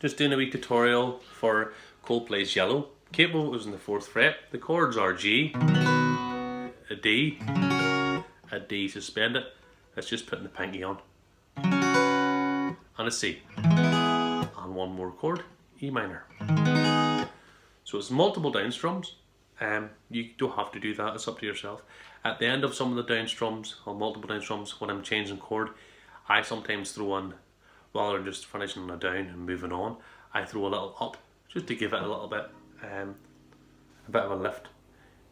Just doing a wee tutorial for Coldplay's Yellow. Capo was in the 4th fret. The chords are G, a D suspended. That's just putting the pinky on. And a C. And one more chord, E minor. So it's multiple down strums. You don't have to do that, it's up to yourself. At the end of some of the down strums, or multiple down strums, when I'm changing chord, I sometimes throw in, rather than just finishing on a down and moving on, I throw a little up, just to give it a little bit, a bit of a lift.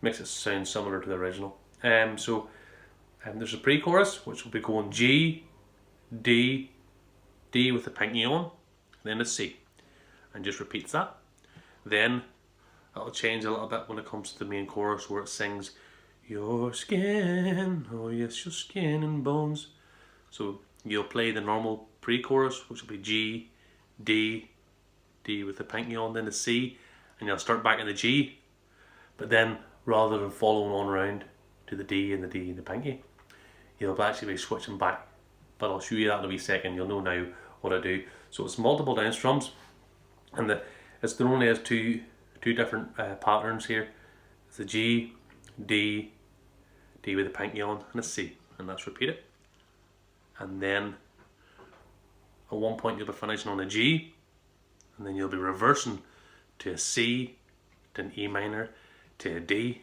Makes it sound similar to the original. There's a pre-chorus, which will be going G, D, D with the pinky on, then a C, and just repeats that. Then it'll change a little bit when it comes to the main chorus, where it sings, "Your skin, oh yes, your skin and bones." So you'll play the normal pre-chorus, which will be G, D, D with the pinky on, then a C, and you'll start back in the G. But then, rather than following on around to the D and the D and the pinky, you'll actually be switching back. But I'll show you that in a wee second. You'll know now what I do. So it's multiple down strums, and there only has two different patterns here. It's the G, D, D with the pinky on, and a C, and that's repeated. And then at one point you'll be finishing on a G, and then you'll be reversing to a C, to an E minor, to a D,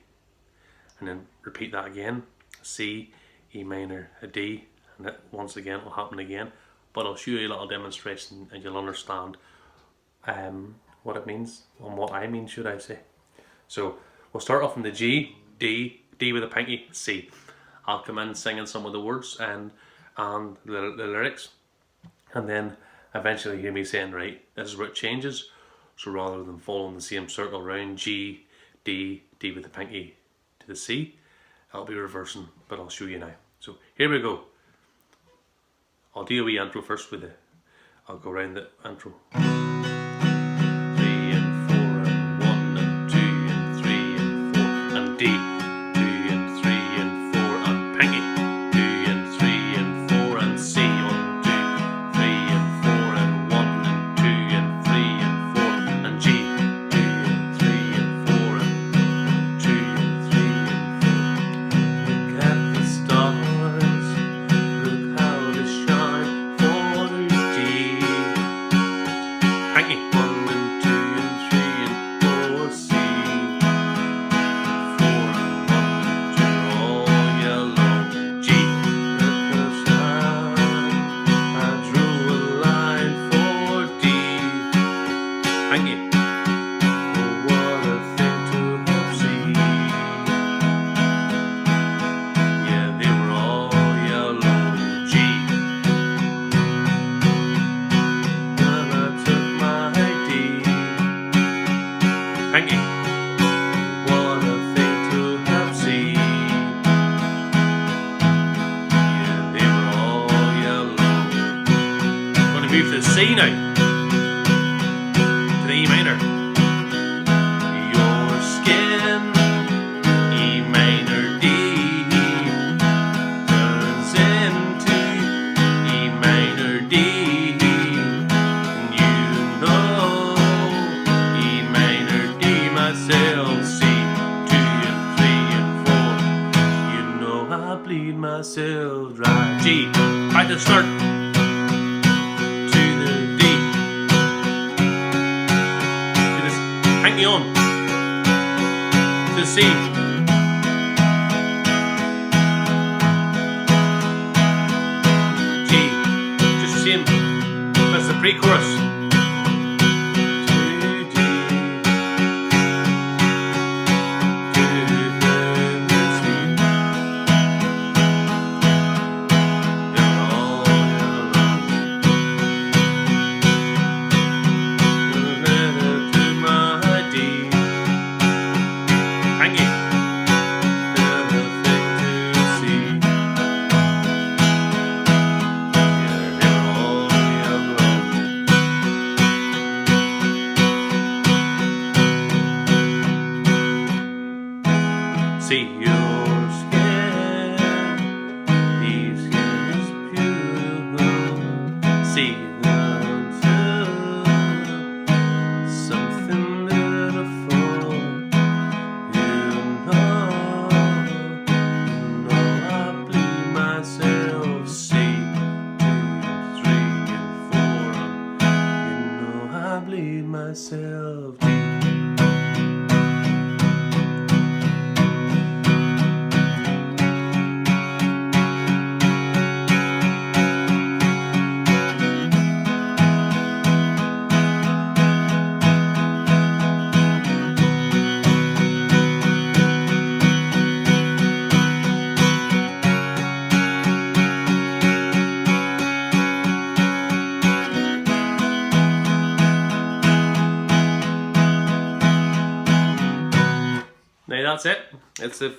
and then repeat that again. C, E minor, a D, and that once again will happen again. But I'll show you a little demonstration and you'll understand what it means, and what I mean, should I say. So we'll start off in the G, D, D with a pinky, C. I'll come in singing some of the words and the lyrics, and then eventually you hear me saying, right, this is where it changes. So rather than following the same circle around G, D, D with the pinky to the C, I'll be reversing, but I'll show you now. So here we go. I'll do a wee intro first with I'll go around the intro. 3 and 4 and 1 and 2 and 3 and 4 and D. 2 and 3 and 4 and pinky. 2 and 3 and 4 and C. 1, 2, 3 and 4 and 1 and 2 and 3 and 4 and G. 2 and 3 and 4 and 2 and 3 and 4. Look at the stars, look how they shine for G. Pinky. 1 and 2 and 3 and 4 C. 4 and 1 and 2 all yellow G. At the time I drew a line for D. Pinky. Oh, what a thing to have seen. Yeah, they were all yellow G. When I took my D. Pinky. What a thing to have seen. Yeah, they were all yellow. I'm gonna move to the C now. To the E minor. Your skin, E minor D, turns into E minor D. And you know E minor D myself, C, 2 and 3 and 4. You know I bleed myself dry. G, right to start. To the D. To this pinky on. To C. G. Just the same. That's the pre-chorus. To D. To the C. They're all yellow. To my D. Pinky. Never think to see. Yeah, they're all yellow. See your skin, his skin is pure. See them too. believe myself. Now that's it. It's the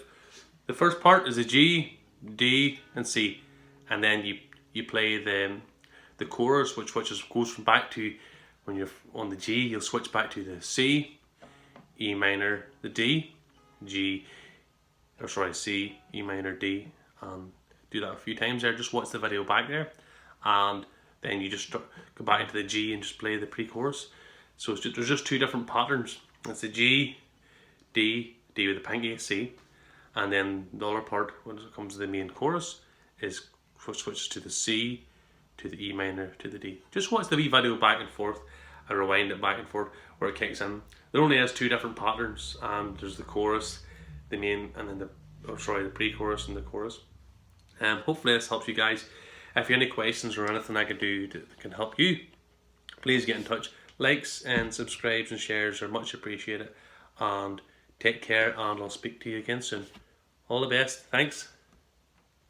first part is a G, D, and C, and then you play the chorus, which goes from back to, when you're on the G, you'll switch back to the C, E minor, the D, G, or sorry, C, E minor, D, and do that a few times there. Just watch the video back there, and then you just go back into the G and just play the pre-chorus. So there's just two different patterns. It's the G, D, D with the pinky, C, and then the other part, when it comes to the main chorus, is switches to the C, to the E minor, to the D. Just watch the wee video back and forth, and rewind it back and forth where it kicks in. There only has two different patterns, and there's the chorus, the main, and then the pre-chorus and the chorus. Hopefully this helps you guys. If you have any questions or anything I can do that can help you, please get in touch. Likes and subscribes and shares are much appreciated. And take care, and I'll speak to you again soon. All the best. Thanks.